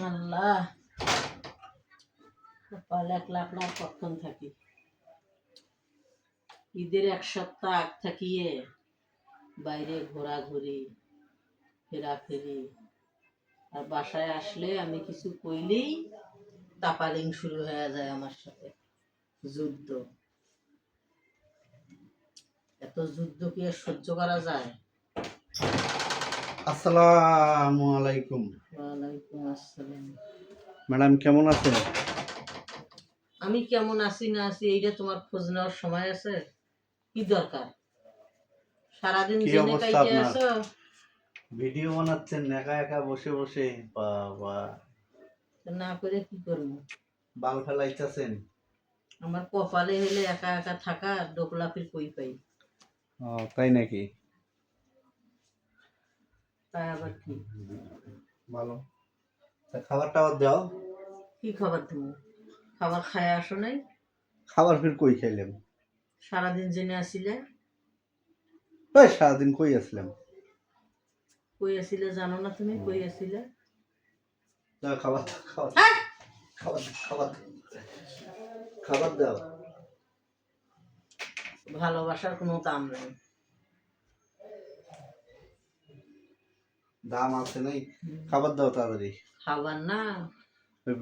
আল্লাহ কপাল একলা একলা কখন থাকি। ঈদের এক সপ্তাহ আগ থাকিয়ে বাইরে ঘোরাঘুরি ফেরাফেরি, আর বাসায় আসলে আমি কিছু কইলেই তাপালিং শুরু হয়ে যায় আমার সাথে। যুদ্ধ, এত যুদ্ধ কি আর সহ্য করা যায়? আসসালামু আলাইকুম। ওয়ালাইকুম আসসালাম। ম্যাডাম কেমন আছেন? আমি কেমন আছি না আছি এইটা তোমার খোঁজ নেওয়ার সময় আছে? কি দরকার? সারাদিন কি জেনে অবস্থা কাইটে আপনার? আছো। ভিডিও বানাচ্ছেন একা একা বসে বসে? বাবা, না করে কি করবো? বাল ফেলাইতেছেন? আমার কপালে হলে একা একা থাকা, ডোকলাফির কই পাই। ও তাই নাকি? তাই আবার কি? ভালো। তা খাবার টাবার দাও। কি খাবার তুমি? খাবার খায় আসো নাই? খাবার ফির কই খাইলেন? সারাদিন জেনে আসিলে। ওই সারাদিন কই আসলাম? কই আসিলে জানো না তুমি? কই আসিলে? দাও খাবার দাও, খাবার হ্যাঁ? খাবার খাবার খাবার দাও। ভালোবাসার কোনো দাম নেই। দাম আছে নাই? খাবার দাও তাড়াতাড়ি। খাবার না,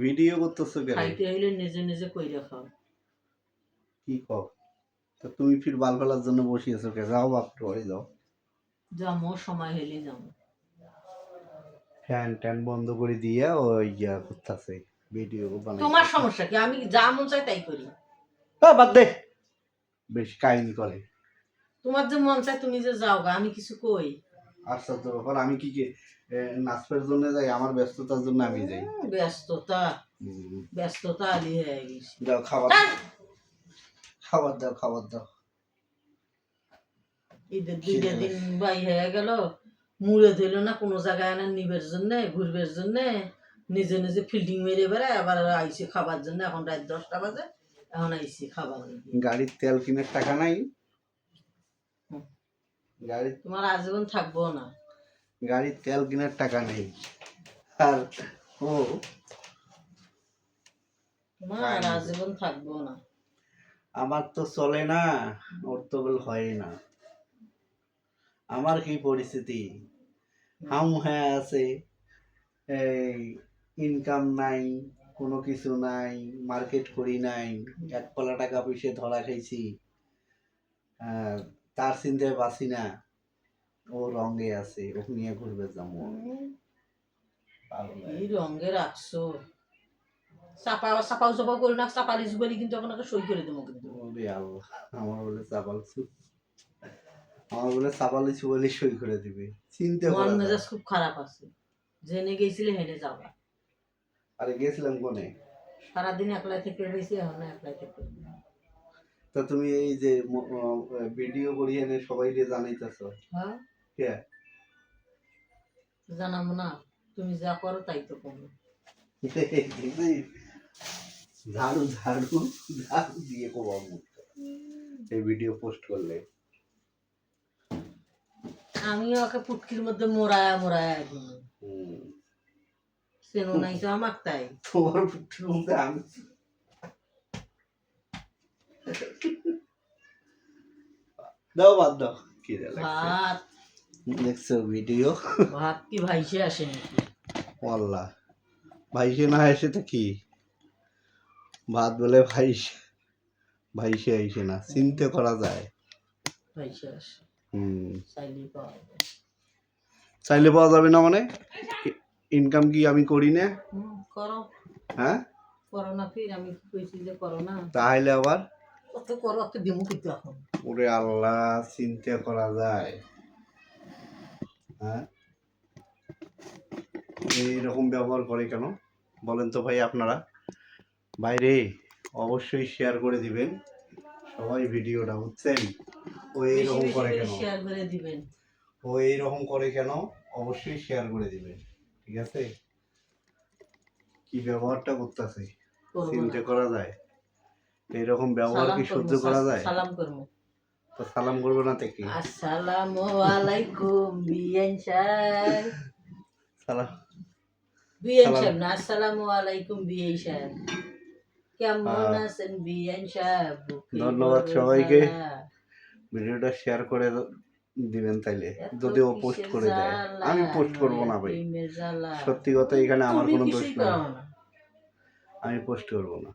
ভিডিও করতেছো কেন? খাইতে হইলে নিজে নিজে কইরে খাও। কি কও? তা তুমি ফির বাল ফেলার জন্য বসিয়েছো কে? যাও বাপ ঘরে যাও। যাবো, সময় হইলে যাবো। ফ্যান ট্যান বন্ধ করে দিয়ে ওই করতেছে ভিডিও বানাই। তোমার সমস্যা কি? আমি যা মন চাই তাই করি। বাদ দে, বেশি কাহিনী করে। তোমার যে মন চায় তুমি যে যাও গা, আমি কিছু কই? আশ্চর্য ব্যাপার, আমি কি নাচপের জন্য যাই? আমার ব্যস্ততার জন্য আমি যাই। ব্যস্ততা ব্যস্ততা আলি হয়ে গেছি। যাও খাবার খাবার দাও, খাবার দাও। ঈদের 2টা দিন বাই হয়ে গেল, মুড়ে ধরল না কোনো জায়গায় না নিবের জন্য, ঘুরবের জন্য। নিজে নিজে ফিল্ডিং মেরে বেড়ায়, আবার আইসি খাবার জন্য। এখন রাত 10টা বাজে, এখন আইসি খাবার। গাড়ির তেল কিনার টাকা নাই? গাড়ির তোমার আজীবন থাকবো না। গাড়ির তেল কিনার টাকা নেই। আর ও তোমার আজীবন থাকবো না। আমার তো চলে না, ওর তো বল হয় না। আমার কি পরিস্থিতি? হাম হ্যাঁ আছে, এই ইনকাম নাই, কোনো কিছু নাই, মার্কেট করি নাই, এক পলা টাকা পয়সা ধরা খাইছি। তার চিন্তায় বাঁচি না। ও রঙে আছে, ও নিয়ে ঘুরবে যাবো। এই রঙে রাখছো, চাপা চাপাও চাপাও করি না, চাপালিস বলি কিন্তু এখন একটা সই করে দেবো কিন্তু। ওরে আল্লাহ, আমার বলে চাপালছু, আমার বলে চাপালিছু বলে সই করে দিবে। চিন্তা মন করা যায়। মেজাজ খুব খারাপ আছে, জেনে গেছিলে হেনে যাবা। আরে গেছিলাম কোনে? সারাদিন একলাই থেকে রয়েছি, এখন একলাই থেকে। তা তুমি এই যে ভিডিও করি এনে সবাই জানাইতেছ হ্যাঁ, কে? জানাবো না? তুমি যা করো তাই তো করো। ঝাড়ু ঝাড়ু ঝাড়ু দিয়ে কোবাবো এই ভিডিও পোস্ট করলে। আমি ওকে পুটকির মধ্যে মোড়ায়া মোড়ায়া দিই। চেনো নাই তো আমার, তাই তোমার পুটকির মধ্যে আমি দাও, বাদ দাও। কি ভাত দেখছো ভিডিও? ভাত কি ভাইসে আসে নাকি? আল্লাহ, ভাইসে না এসে তো কি ভাত বলে ভাইসে আইসে না, চিন্তা করা যায়। ভাইসে আসে, চাইলেই পাওয়া যায়। চাইলে পাওয়া যাবে না মানে? ইনকাম কি আমি করি না? করো। হ্যাঁ, করো না ফির, আমি কি কইছি যে করো না? তাহলে আবার কত করো, একটা দিমু কিন্তু এখন। ওরে আল্লাহ, চিন্তা করা যায়? হ্যাঁ, এইরকম ব্যবহার করে কেন বলেন তো ভাই আপনারা? বাইরে অবশ্যই শেয়ার করে দিবেন সবাই ভিডিওটা, বুঝছেন? ও এইরকম করে কেন? শেয়ার করে দিবেন। ও এইরকম করে কেন? অবশ্যই শেয়ার করে দিবেন, ঠিক আছে? কি ব্যবহারটা করতেছে চিন্তা করা যায়? এইরকম ব্যবহার কি সহ্য করা যায়? সালাম করবো। তো সালাম করবো না তো কি? আসসালামু আলাইকুম বিয়ান সাহেব। সালাম বিএন সালাম। সাহেব না, আসসালামু আলাইকুম বিএন সাহেব, কেমন আছেন বিএন সাহেব? বুকে ধন্যবাদ বড় সবাইকে। জ্বালা, ভিডিওটা শেয়ার করে দিবেন তাইলে, এত যদি ও পোস্ট কিসের করে দেয়। জ্বালা, আমি পোস্ট করব না মায়া ভাই, প্রেমের জ্বালা। সত্যি কথা, এখানে আমার তুমি কোনো দোষ কিছুই নাই, করো না। আমি পোস্ট করব না।